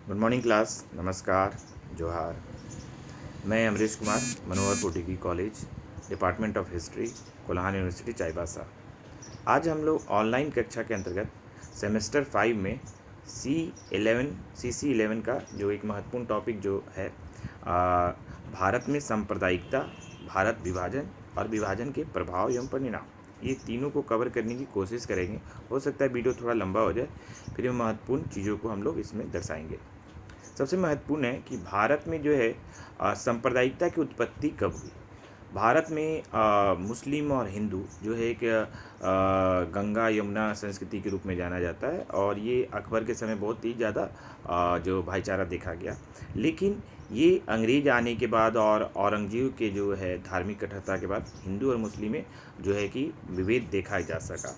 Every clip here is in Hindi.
गुड मॉर्निंग क्लास, नमस्कार, जोहार। मैं Amrish Kumar, Manoharpur degree college, department of history, Kolhan university, Chaibasa. आज हम लोग ऑनलाइन कक्षा के अंतर्गत सेमेस्टर 5 में CC11 का जो एक महत्वपूर्ण टॉपिक जो है भारत में सांप्रदायिकता, भारत विभाजन और विभाजन के प्रभाव एवं परिणाम, ये तीनों को कवर करने की कोशिश करेंगे। हो सकता है वीडियो थोड़ा लंबा हो जाए, फिर ये महत्वपूर्ण चीज़ों को हम लोग इसमें दर्शाएंगे। सबसे महत्वपूर्ण है कि भारत में जो है सांप्रदायिकता की उत्पत्ति कब हुई। भारत में मुस्लिम और हिंदू जो है एक गंगा यमुना संस्कृति के रूप में जाना जाता है, और ये अकबर के समय बहुत ही ज़्यादा जो भाईचारा देखा गया। लेकिन ये अंग्रेज आने के बाद और औरंगजेब के जो है धार्मिक कट्टरता के बाद हिंदू और मुस्लिम में जो है कि विभेद देखा जा सका।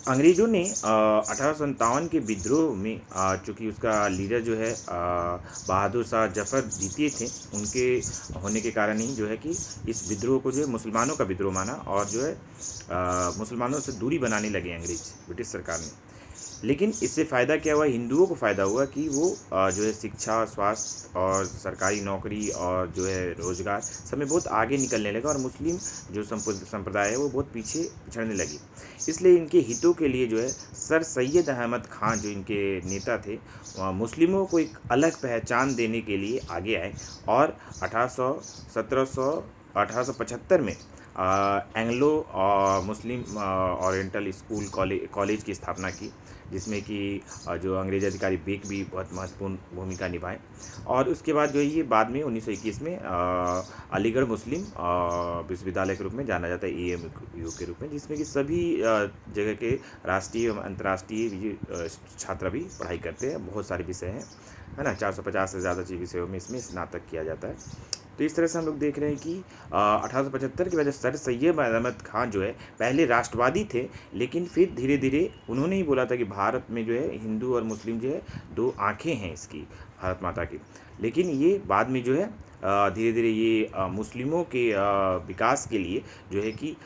अंग्रेज़ों ने 1857 के विद्रोह में चूँकि उसका लीडर जो है बहादुर शाह जफ़र द्वितीय थे, उनके होने के कारण ही जो है कि इस विद्रोह को जो है मुसलमानों का विद्रोह माना, और जो है मुसलमानों से दूरी बनाने लगे अंग्रेज, ब्रिटिश सरकार ने। लेकिन इससे फ़ायदा क्या हुआ, हिंदुओं को फ़ायदा हुआ कि वो जो है शिक्षा, स्वास्थ्य और सरकारी नौकरी और जो है रोज़गार सब में बहुत आगे निकलने लगा, और मुस्लिम जो संप्रदाय है वो बहुत पीछे पिछड़ने लगी। इसलिए इनके हितों के लिए जो है सर सैयद अहमद खान जो इनके नेता थे, मुस्लिमों को एक अलग पहचान देने के लिए आगे आए, और 1875 में एंग्लो मुस्लिम ओरिएंटल स्कूल कॉलेज की स्थापना की, जिसमें कि जो अंग्रेज अधिकारी बेक भी बहुत महत्वपूर्ण भूमिका निभाए। और उसके बाद जो है ये बाद में 1921 में अलीगढ़ मुस्लिम विश्वविद्यालय के रूप में जाना जाता है, AMU के रूप में, जिसमें कि सभी जगह के राष्ट्रीय एवं अंतर्राष्ट्रीय छात्र भी पढ़ाई करते हैं। बहुत सारे विषय हैं, है ना, 450 से ज़्यादा विषयों में इसमें स्नातक किया जाता है। तो इस तरह से हम लोग देख रहे हैं कि 1875 के बाद सर सैयद अहमद खान जो है पहले राष्ट्रवादी थे, लेकिन फिर धीरे धीरे उन्होंने ही बोला था कि भारत में जो है हिंदू और मुस्लिम जो है दो आंखें हैं इसकी, भारत माता की। लेकिन ये बाद में जो है धीरे धीरे ये मुस्लिमों के विकास के लिए जो है कि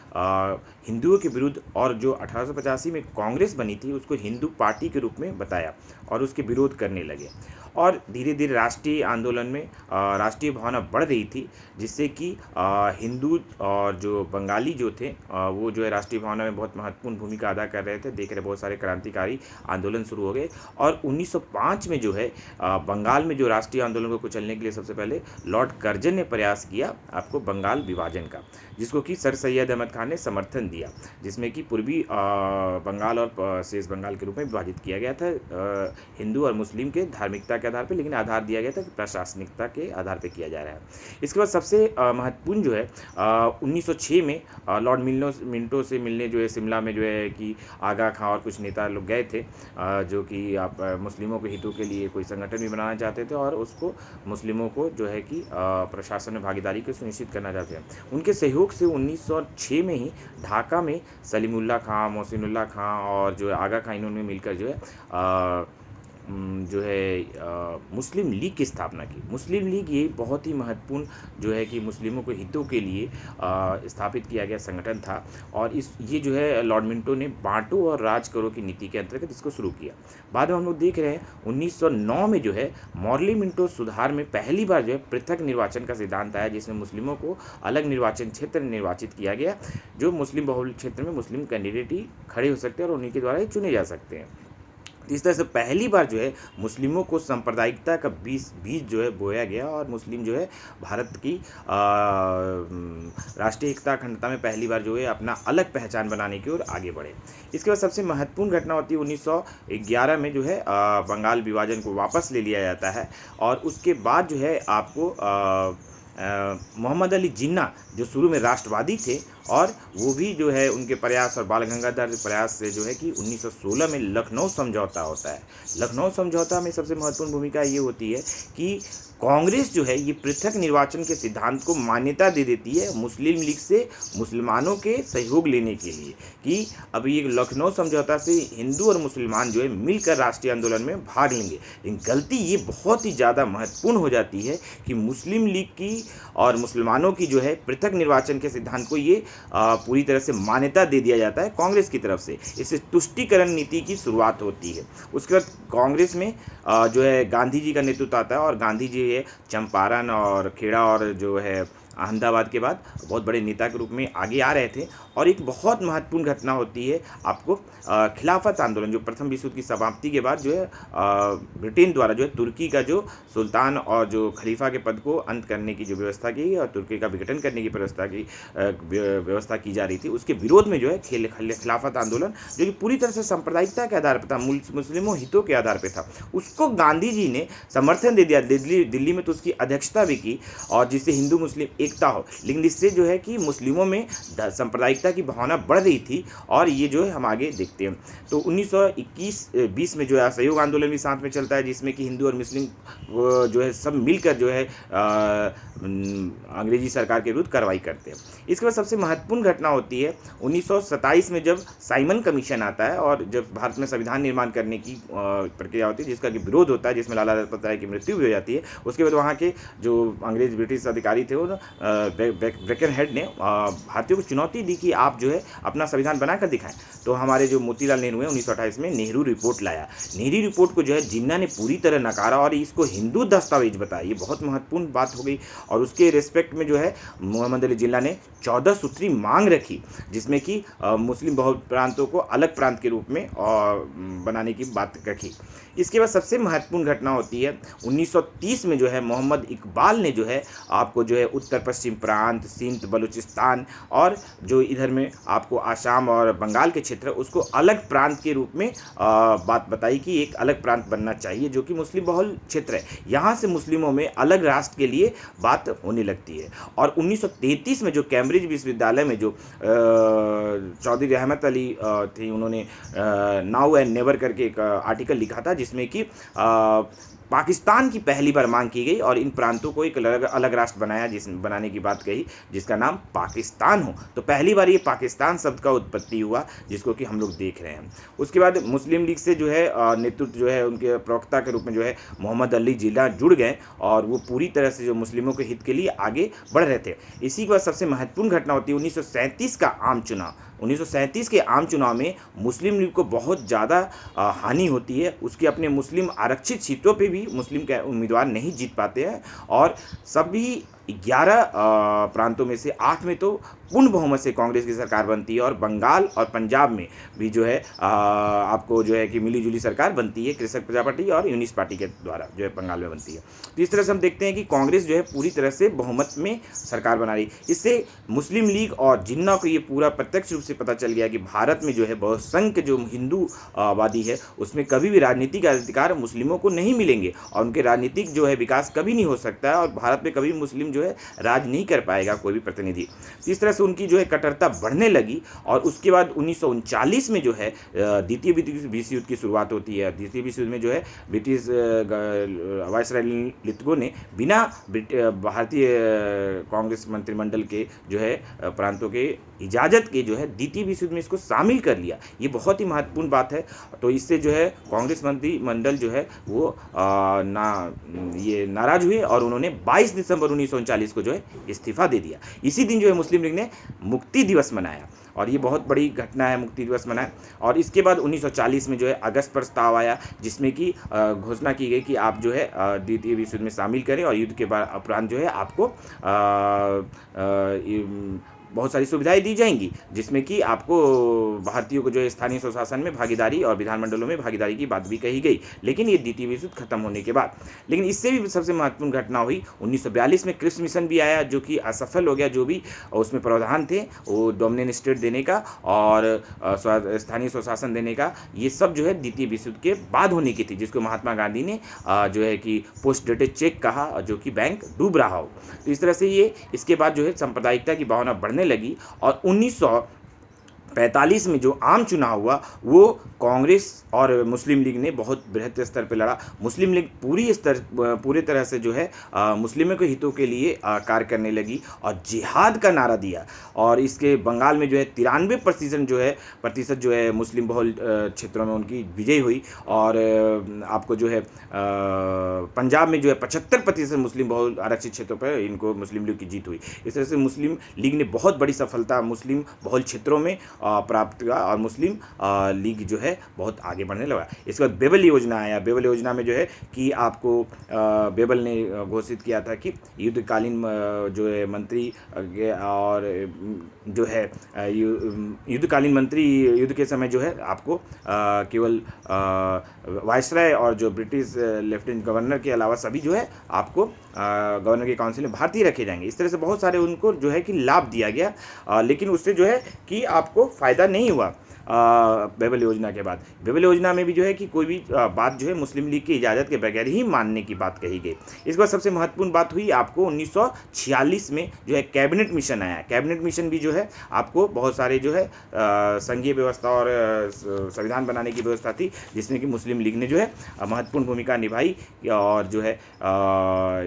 हिंदुओं के विरुद्ध, और जो 1885 में कांग्रेस बनी थी उसको हिंदू पार्टी के रूप में बताया और उसके विरोध करने लगे। और धीरे धीरे राष्ट्रीय आंदोलन में राष्ट्रीय भावना बढ़ रही थी, जिससे कि हिंदू और जो बंगाली जो थे वो जो है राष्ट्रीय भावना में बहुत महत्वपूर्ण भूमिका अदा कर रहे थे। देख रहे बहुत सारे क्रांतिकारी आंदोलन शुरू हो गए, और 1905 में जो है बंगाल में जो राष्ट्रीय आंदोलन को कुचलने के लिए सबसे पहले लॉर्ड कर्जन ने प्रयास किया आपको बंगाल विभाजन का, जिसको कि सर सैयद अहमद खान ने समर्थन दिया, जिसमें कि पूर्वी बंगाल और शेष बंगाल के रूप में विभाजित किया गया था हिंदू और मुस्लिम के धार्मिकता के आधार पर, लेकिन आधार दिया गया था कि प्रशासनिकता के आधार पर किया जा रहा है। इसके बाद सबसे महत्वपूर्ण जो है 1906 में लॉर्ड मिंटो से मिलने जो है शिमला में जो है कि आगा खां और कुछ नेता लोग गए थे, जो कि आप मुस्लिमों के हितों के लिए कोई संगठन भी बनाना चाहते थे, और उसको मुस्लिमों को जो है कि प्रशासन में भागीदारी को सुनिश्चित करना चाहते हैं। उनके सहयोग से 1906 में ही ढाका में सलीमुल्लाह खां, मोहसिनुल्लाह खां और जो है आगा खां, इन्होंने मिलकर जो है मुस्लिम लीग की स्थापना की। मुस्लिम लीग ये बहुत ही महत्वपूर्ण जो है कि मुस्लिमों के हितों के लिए स्थापित किया गया संगठन था, और ये जो है लॉर्ड मिंटो ने बांटो और राज करो की नीति के अंतर्गत इसको शुरू किया। बाद में हम लोग देख रहे हैं 1909 में जो है मॉर्ली मिंटो सुधार में पहली बार जो है पृथक निर्वाचन का सिद्धांत आया, जिसमें मुस्लिमों को अलग निर्वाचन क्षेत्र निर्वाचित किया गया, जो मुस्लिम बहुल क्षेत्र में मुस्लिम कैंडिडेट ही खड़े हो सकते हैं और उन्हीं के द्वारा ही चुने जा सकते हैं। इस तरह से पहली बार जो है मुस्लिमों को सांप्रदायिकता का बीज जो है बोया गया, और मुस्लिम जो है भारत की राष्ट्रीय एकता अखंडता में पहली बार जो है अपना अलग पहचान बनाने की ओर आगे बढ़े। इसके बाद सबसे महत्वपूर्ण घटना होती है 1911 में जो है बंगाल विभाजन को वापस ले लिया जाता है, और उसके बाद जो है आपको मोहम्मद अली जिन्ना जो शुरू में राष्ट्रवादी थे, और वो भी जो है उनके प्रयास और बाल गंगाधर प्रयास से जो है कि 1916 में लखनऊ समझौता होता है। लखनऊ समझौता में सबसे महत्वपूर्ण भूमिका ये होती है कि कांग्रेस जो है ये पृथक निर्वाचन के सिद्धांत को मान्यता दे देती है मुस्लिम लीग से मुसलमानों के सहयोग लेने के लिए, कि अब ये लखनऊ समझौता से हिंदू और मुसलमान जो है मिलकर राष्ट्रीय आंदोलन में भाग लेंगे। लेकिन गलती ये बहुत ही ज़्यादा महत्वपूर्ण हो जाती है कि मुस्लिम लीग की और मुसलमानों की जो है पृथक निर्वाचन के सिद्धांत को ये पूरी तरह से मान्यता दे दिया जाता है कांग्रेस की तरफ से। इससे तुष्टीकरण नीति की शुरुआत होती है। उसके बाद कांग्रेस में जो है गांधी जी का नेतृत्व आता है, और गांधी जी ये चंपारण और खेड़ा और जो है अहमदाबाद के बाद बहुत बड़े नेता के रूप में आगे आ रहे थे। और एक बहुत महत्वपूर्ण घटना होती है आपको खिलाफत आंदोलन, जो प्रथम विश्व युद्ध की समाप्ति के बाद जो है ब्रिटेन द्वारा जो है तुर्की का जो सुल्तान और जो खलीफा के पद को अंत करने की जो व्यवस्था की और तुर्की का विघटन करने की व्यवस्था की जा रही थी, उसके विरोध में जो है खिलाफत आंदोलन, जो कि पूरी तरह से सांप्रदायिकता के आधार पर था, मुस्लिमों हितों के आधार पर था, उसको गांधी जी ने समर्थन दे दिया। दिल्ली में तो उसकी अध्यक्षता भी की, और जिससे हिंदू मुस्लिम एकता हो। लेकिन इससे जो है कि मुस्लिमों में सांप्रदायिकता की भावना बढ़ रही थी, और ये जो है हम आगे देखते हैं। तो 1921-20 में जो है असहयोग आंदोलन भी साथ में चलता है, जिसमें कि हिंदू और मुस्लिम जो है सब मिलकर जो है अंग्रेजी सरकार के विरुद्ध कार्रवाई करते हैं। इसके बाद सबसे महत्वपूर्ण घटना होती है 1927 में, जब साइमन कमीशन आता है और जब भारत में संविधान निर्माण करने की प्रक्रिया होती है, जिसका कि विरोध होता है, जिसमें लाला लाजपत राय की मृत्यु भी हो जाती है। उसके बाद वहाँ के जो अंग्रेज ब्रिटिश अधिकारी थे, ब्रेकनहेड ने भारतीयों को चुनौती दी कि आप जो है अपना संविधान बनाकर दिखाएं। तो हमारे जो मोतीलाल नेहरू हैं 1928 में नेहरू रिपोर्ट लाया। नेहरू रिपोर्ट को जो है जिन्ना ने पूरी तरह नकारा और इसको हिंदू दस्तावेज बताया। ये बहुत महत्वपूर्ण बात हो गई। और उसके रिस्पेक्ट में जो है मोहम्मद अली जिन्ना ने 14 सूत्री मांग रखी, जिसमें कि मुस्लिम बहु प्रांतों को अलग प्रांत के रूप में बनाने की बात रखी। इसके बाद सबसे महत्वपूर्ण घटना होती है 1930 में, जो है मोहम्मद इकबाल ने जो है आपको जो है उत्तर पश्चिम प्रांत, सिंध, बलूचिस्तान और जो इधर में आपको आसाम और बंगाल के क्षेत्र, उसको अलग प्रांत के रूप में बात बताई कि एक अलग प्रांत बनना चाहिए, जो कि मुस्लिम बहुल क्षेत्र है। यहाँ से मुस्लिमों में अलग राष्ट्र के लिए बात होने लगती है। और 1933 में जो कैम्ब्रिज विश्वविद्यालय में जो चौधरी रहमत अली थे, उन्होंने नाउ एंड नेवर करके एक आर्टिकल लिखा था, जिसमें कि पाकिस्तान की पहली बार मांग की गई और इन प्रांतों को एक अलग राष्ट्र बनाने की बात कही, जिसका नाम पाकिस्तान हो। तो पहली बार ये पाकिस्तान शब्द का उत्पत्ति हुआ, जिसको कि हम लोग देख रहे हैं। उसके बाद मुस्लिम लीग से जो है नेतृत्व जो है उनके प्रवक्ता के रूप में जो है मोहम्मद अली जिन्ना जुड़ गए, और वो पूरी तरह से जो मुस्लिमों के हित के लिए आगे बढ़ रहे थे। इसी के बाद सबसे महत्वपूर्ण घटना होती है 1937 का आम चुनाव। 1937 के आम चुनाव में मुस्लिम लीग को बहुत ज़्यादा हानि होती है। उसके अपने मुस्लिम आरक्षित सीटों पे भी मुस्लिम के उम्मीदवार नहीं जीत पाते हैं, और सभी 11 प्रांतों में से 8 में तो पूर्ण बहुमत से कांग्रेस की सरकार बनती है, और बंगाल और पंजाब में भी जो है आपको जो है कि मिली जुली सरकार बनती है, कृषक प्रजा पार्टी और यूनिस्ट पार्टी के द्वारा जो है बंगाल में बनती है। तो इस तरह से हम देखते हैं कि कांग्रेस जो है पूरी तरह से बहुमत में सरकार बना रही। इससे मुस्लिम लीग और जिन्ना को ये पूरा प्रत्यक्ष रूप से पता चल गया कि भारत में जो है बहुसंख्य जो हिंदू आबादी है, उसमें कभी भी राजनीतिक अधिकार मुस्लिमों को नहीं मिलेंगे, और उनके राजनीतिक जो है विकास कभी नहीं हो सकता है, और भारत में कभी मुस्लिम जो है राज नहीं कर पाएगा कोई भी प्रतिनिधि। इस तरह से उनकी जो है कट्टरता बढ़ने लगी। और उसके बाद 1939 में जो है द्वितीय विश्व युद्ध की शुरुआत होती है। द्वितीय विश्व युद्ध में जो है ब्रिटिश वायसराय लिथगो ने बिना भारतीय कांग्रेस मंत्रिमंडल के जो है प्रांतों के इजाज़त के जो है द्वितीय विश्व युद्ध में इसको शामिल कर लिया। ये बहुत ही महत्वपूर्ण बात है। तो इससे जो है कांग्रेस मंत्रिमंडल जो है वो नाराज हुए, और उन्होंने 22 दिसंबर 1939 को जो है इस्तीफा दे दिया। इसी दिन जो है मुस्लिम लीग ने मुक्ति दिवस मनाया, और ये बहुत बड़ी घटना है मुक्ति दिवस मनाया। और इसके बाद 1940 में जो है अगस्त प्रस्ताव आया, जिसमें कि घोषणा की गई कि आप जो है द्वितीय विश्व युद्ध में शामिल करें, और युद्ध के बाद उपरांत जो है आपको बहुत सारी सुविधाएं दी जाएंगी, जिसमें कि आपको भारतीयों को जो है स्थानीय स्वशासन में भागीदारी और विधानमंडलों में भागीदारी की बात भी कही गई। लेकिन ये द्वितीय विश्व युद्ध खत्म होने के बाद, लेकिन इससे भी सबसे महत्वपूर्ण घटना हुई 1942 में क्रिप्स मिशन भी आया, जो कि असफल हो गया। जो भी उसमें प्रावधान थे वो डोमिनियन स्टेट देने का और स्थानीय स्वशासन देने का, ये सब जो है द्वितीय विश्व युद्ध के बाद होने की थी, जिसको महात्मा गांधी ने जो है कि पोस्ट डेटेड चेक कहा, जो कि बैंक डूब रहा हो। तो इस तरह से ये इसके बाद जो है सांप्रदायिकता की भावना बढ़ने लगी, और 45 में जो आम चुनाव हुआ वो कांग्रेस और मुस्लिम लीग ने बहुत बृहद स्तर पर लड़ा। मुस्लिम लीग पूरी तरह से जो है मुस्लिमों के हितों के लिए कार्य करने लगी और जिहाद का नारा दिया। और इसके बंगाल में जो है 93% जो है मुस्लिम बहुल क्षेत्रों में उनकी विजय हुई। और आपको जो है पंजाब में जो है 75% मुस्लिम बहुल आरक्षित क्षेत्रों पर इनको मुस्लिम लीग की जीत हुई। इस तरह से मुस्लिम लीग ने बहुत बड़ी सफलता मुस्लिम बहुल क्षेत्रों में प्राप्त किया और मुस्लिम लीग जो है बहुत आगे बढ़ने लगा। इसके बाद बेबल योजना आया। बेबल योजना में जो है कि आपको बेबल ने घोषित किया था कि युद्धकालीन जो है मंत्री और जो है युद्धकालीन मंत्री युद्ध के समय जो है आपको केवल वायसराय और जो ब्रिटिश लेफ्टिनेंट गवर्नर के अलावा सभी जो है आपको गवर्नर के काउंसिल में भारतीय रखे जाएंगे। इस तरह से बहुत सारे उनको जो है कि लाभ दिया गया, लेकिन उससे जो है कि आपको फ़ायदा नहीं हुआ। बेबल योजना के बाद बेबल योजना में भी जो है कि कोई भी बात जो है मुस्लिम लीग की इजाज़त के बगैर ही मानने की बात कही गई। इसके बाद सबसे महत्वपूर्ण बात हुई आपको 1946 में जो है कैबिनेट मिशन आया। कैबिनेट मिशन भी जो है आपको बहुत सारे जो है संघीय व्यवस्था और संविधान बनाने की व्यवस्था थी, जिसमें कि मुस्लिम लीग ने जो है महत्वपूर्ण भूमिका निभाई और जो है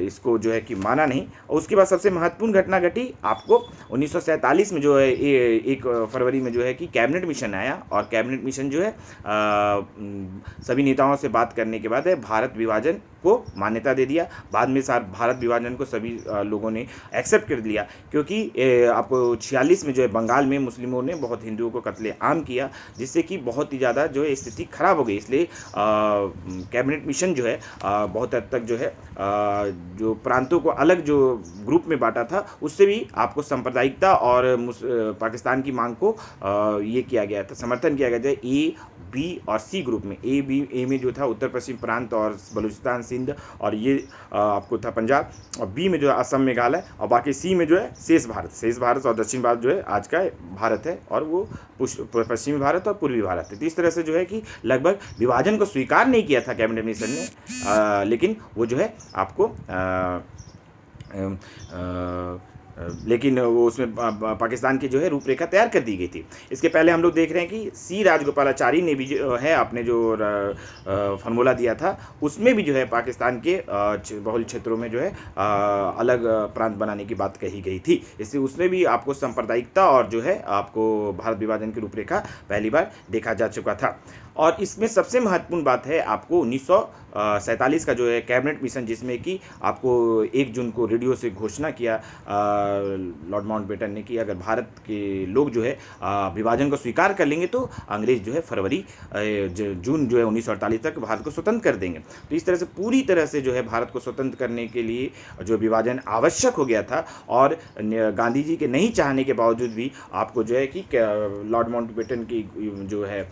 इसको जो है कि माना नहीं। और उसके बाद सबसे महत्वपूर्ण घटना घटी आपको 1947 में जो है 1 फरवरी में जो है कि कैबिनेट मिशन आया। और कैबिनेट मिशन जो है सभी नेताओं से बात करने के बाद भारत विभाजन को मान्यता दे दिया। बाद में भारत विभाजन को सभी लोगों ने एक्सेप्ट कर लिया, क्योंकि आपको 46 में जो है बंगाल में मुस्लिमों ने बहुत हिंदुओं को कत्लेआम किया, जिससे कि बहुत ही ज़्यादा जो है स्थिति खराब हो गई। इसलिए कैबिनेट मिशन जो है बहुत हद तक जो है जो प्रांतों को अलग जो ग्रुप में बांटा था उससे भी आपको सांप्रदायिकता और पाकिस्तान की मांग को ये किया गया था, समर्थन किया गया था। ए, बी और सी ग्रुप में ए में जो था उत्तर पश्चिम प्रांत और बलूचिस्तान सिंध और ये आपको था पंजाब, और बी में जो है असम मेघालय, और बाकी सी में जो है शेष भारत और दक्षिण भारत जो है आज का भारत है, और वो पश्चिमी भारत और पूर्वी भारत है। तो इस तरह से जो है कि लगभग विभाजन को स्वीकार नहीं किया था कैबिनेट मिशन ने, लेकिन वो जो है आपको लेकिन वो उसमें पाकिस्तान की जो है रूपरेखा तैयार कर दी गई थी। इसके पहले हम लोग देख रहे हैं कि सी राजगोपालाचारी ने भी जो है आपने जो फार्मूला दिया था उसमें भी जो है पाकिस्तान के बहुल क्षेत्रों में जो है अलग प्रांत बनाने की बात कही गई थी। इससे उसमें भी आपको सांप्रदायिकता और जो है आपको भारत विभाजन की रूपरेखा पहली बार देखा जा चुका था। और इसमें सबसे महत्वपूर्ण बात है आपको 1947 का जो है कैबिनेट मिशन, जिसमें कि आपको 1 जून को रेडियो से घोषणा किया लॉर्ड माउंटबेटन ने कि अगर भारत के लोग जो है विभाजन को स्वीकार कर लेंगे तो अंग्रेज जो है जून जो है 1948 तक भारत को स्वतंत्र कर देंगे। तो इस तरह से पूरी तरह से जो है भारत को स्वतंत्र करने के लिए जो विभाजन आवश्यक हो गया था, और गांधी जी के नहीं चाहने के बावजूद भी आपको जो है कि लॉर्ड माउंटबेटन की जो है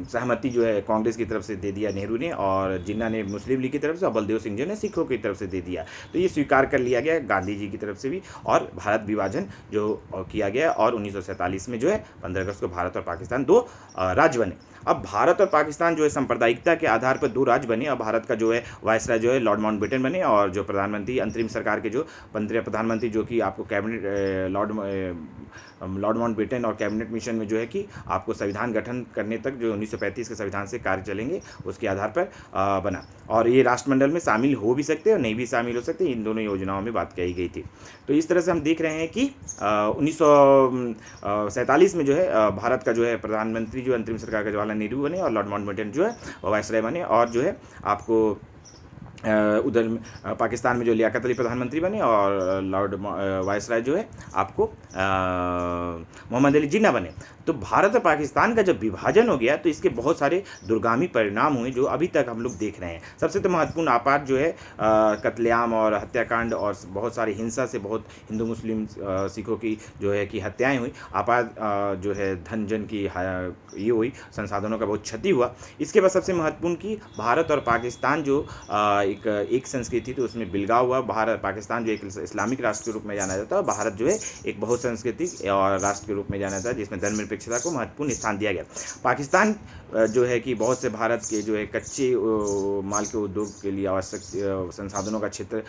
सहमति जो है कांग्रेस की तरफ से दे दिया नेहरू ने, और जिन्ना ने मुस्लिम लीग की तरफ से, और बलदेव सिंह जी ने सिखों की तरफ से दे दिया। तो ये स्वीकार कर लिया गया गांधी जी की तरफ से भी, और भारत विभाजन जो किया गया, और 1947 में जो है 15 अगस्त को भारत और पाकिस्तान 2 राज्य बने। अब भारत और पाकिस्तान जो है सांप्रदायिकता के आधार पर 2 राज्य बने। अब भारत का जो है वायसराय जो है लॉर्ड माउंटबेटन बने, और जो प्रधानमंत्री अंतरिम सरकार के जो प्रधानमंत्री जो कि आपको कैबिनेट लॉर्ड माउंटबेटन और कैबिनेट मिशन में जो है कि आपको संविधान गठन करने तक जो 1935 के संविधान से कार्य चलेंगे उसके आधार पर बना। और ये राष्ट्रमंडल में शामिल हो भी सकते हैं और नहीं भी शामिल हो सकते, इन दोनों योजनाओं में बात कही गई थी। तो इस तरह से हम देख रहे हैं कि 1947 में जो है भारत का जो है प्रधानमंत्री जो अंतरिम सरकार का जवाहरलाल नेहरू बने, और लॉर्ड माउंटबेटन जो है वायसराय बने, और जो है आपको उधर पाकिस्तान में जो लियाकत अली प्रधानमंत्री बने, और लॉर्ड वायसराय जो है आपको मोहम्मद अली जिन्ना बने। तो भारत और पाकिस्तान का जब विभाजन हो गया तो इसके बहुत सारे दूरगामी परिणाम हुए जो अभी तक हम लोग देख रहे हैं। सबसे तो महत्वपूर्ण आपात जो है कत्लेआम और हत्याकांड, और बहुत सारी हिंसा से बहुत हिंदू मुस्लिम सिखों की जो है कि हत्याएं हुई। आपात जो है धन जन की ये हुई, संसाधनों का बहुत क्षति हुआ। इसके बाद सबसे महत्वपूर्ण कि भारत और पाकिस्तान जो एक संस्कृति तो उसमें बिलगा हुआ। भारत पाकिस्तान जो एक इस्लामिक राष्ट्र के रूप में जाना जाता है, भारत जो है एक बहुसांस्कृतिक और राष्ट्र के रूप में जाना जाता है, जिसमें धर्मनिरपेक्षता को महत्वपूर्ण स्थान दिया गया। पाकिस्तान जो है कि बहुत से भारत के जो है कच्चे माल के उद्योग के लिए आवश्यक संसाधनों का क्षेत्र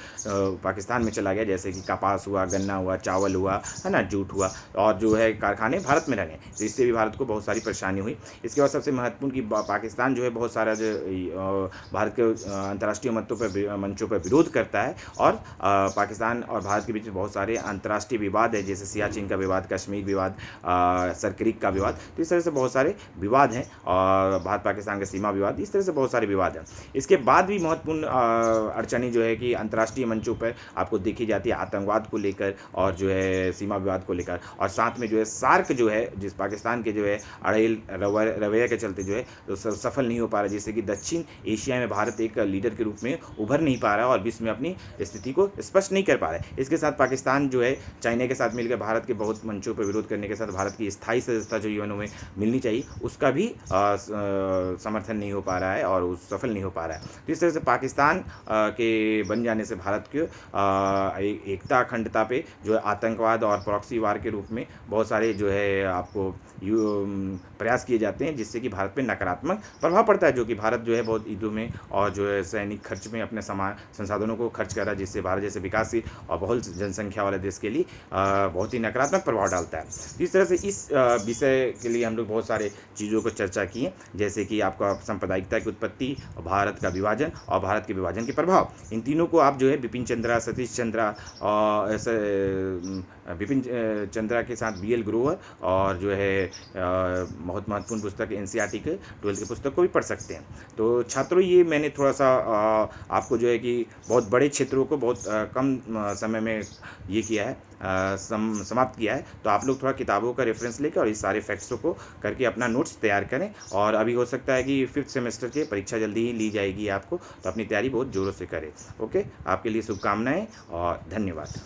पाकिस्तान में चला गया, जैसे कि कपास हुआ, गन्ना हुआ, चावल हुआ, है ना, जूट हुआ, और जो है कारखाने भारत में लगे, तो इससे भी भारत को बहुत सारी परेशानी हुई। इसके बाद सबसे महत्वपूर्ण कि पाकिस्तान जो है बहुत सारा जो भारत के अंतर्राष्ट्रीय मंचों पर विरोध करता है, और पाकिस्तान और भारत के बीच बहुत सारे अंतर्राष्ट्रीय विवाद है, जैसे सियाचिन का विवाद, कश्मीर विवाद, सरक्रिक का विवाद, तो इस तरह से बहुत सारे विवाद हैं, और भारत पाकिस्तान का सीमा विवाद, इस तरह से बहुत सारे विवाद हैं। इसके बाद भी महत्वपूर्ण अड़चनी जो है कि अंतर्राष्ट्रीय मंचों पर आपको देखी जाती है, आतंकवाद को लेकर और जो है सीमा विवाद को लेकर, और साथ में जो है सार्क जो है, जिस पाकिस्तान के जो है अड़ेल रवैये के चलते जो है तो सफल नहीं हो पा रहा, जिससे कि दक्षिण एशिया में भारत एक लीडर के रूप में उभर नहीं पा रहा है और विश्व में अपनी स्थिति को स्पष्ट नहीं कर पा रहा है। इसके साथ पाकिस्तान जो है चाइना के साथ मिलकर भारत के बहुत मंचों पर विरोध करने के साथ भारत की स्थायी सदस्यता जो यूएनओ में मिलनी चाहिए, उसका भी समर्थन नहीं हो पा रहा है और सफल नहीं हो पा रहा है। तो इस तरह से पाकिस्तान के बन जाने से भारत के एकता अखंडता पे जो है आतंकवाद और प्रॉक्सी वार के रूप में बहुत सारे जो है आपको प्रयास किए जाते हैं, जिससे कि भारत पे नकारात्मक प्रभाव पड़ता है, जो कि भारत जो है बहुत युद्धों में और जो है सैनिक खर्च में अपने संसाधनों को खर्च कर रहा है, जिससे भारत जैसे विकासशील और बहुत जनसंख्या वाले देश के लिए बहुत ही नकारात्मक प्रभाव डालता है। इस तरह से इस विषय के लिए हम लोग बहुत सारे चीज़ों को चर्चा की है, जैसे कि आपका सांप्रदायिकता की उत्पत्ति, भारत का विभाजन और भारत के विभाजन के प्रभाव। इन तीनों को आप जो है बिपिन चंद्रा, सतीश चंद्रा और ऐसे बिपिन चंद्रा के साथ BL ग्रोवर और जो है बहुत महत्वपूर्ण पुस्तक NCERT के 12th की पुस्तक को भी पढ़ सकते हैं। तो छात्रों, ये मैंने थोड़ा सा आपको जो है कि बहुत बड़े क्षेत्रों को बहुत कम समय में ये किया है, समाप्त किया है। तो आप लोग थोड़ा किताबों का रेफरेंस लेकर और इस सारे फैक्ट्सों को करके अपना नोट्स तैयार करें, और अभी हो सकता है कि 5th सेमेस्टर की परीक्षा जल्दी ही ली जाएगी आपको, तो अपनी तैयारी बहुत ज़ोरों से करें। ओके, आपके लिए शुभकामनाएं और धन्यवाद।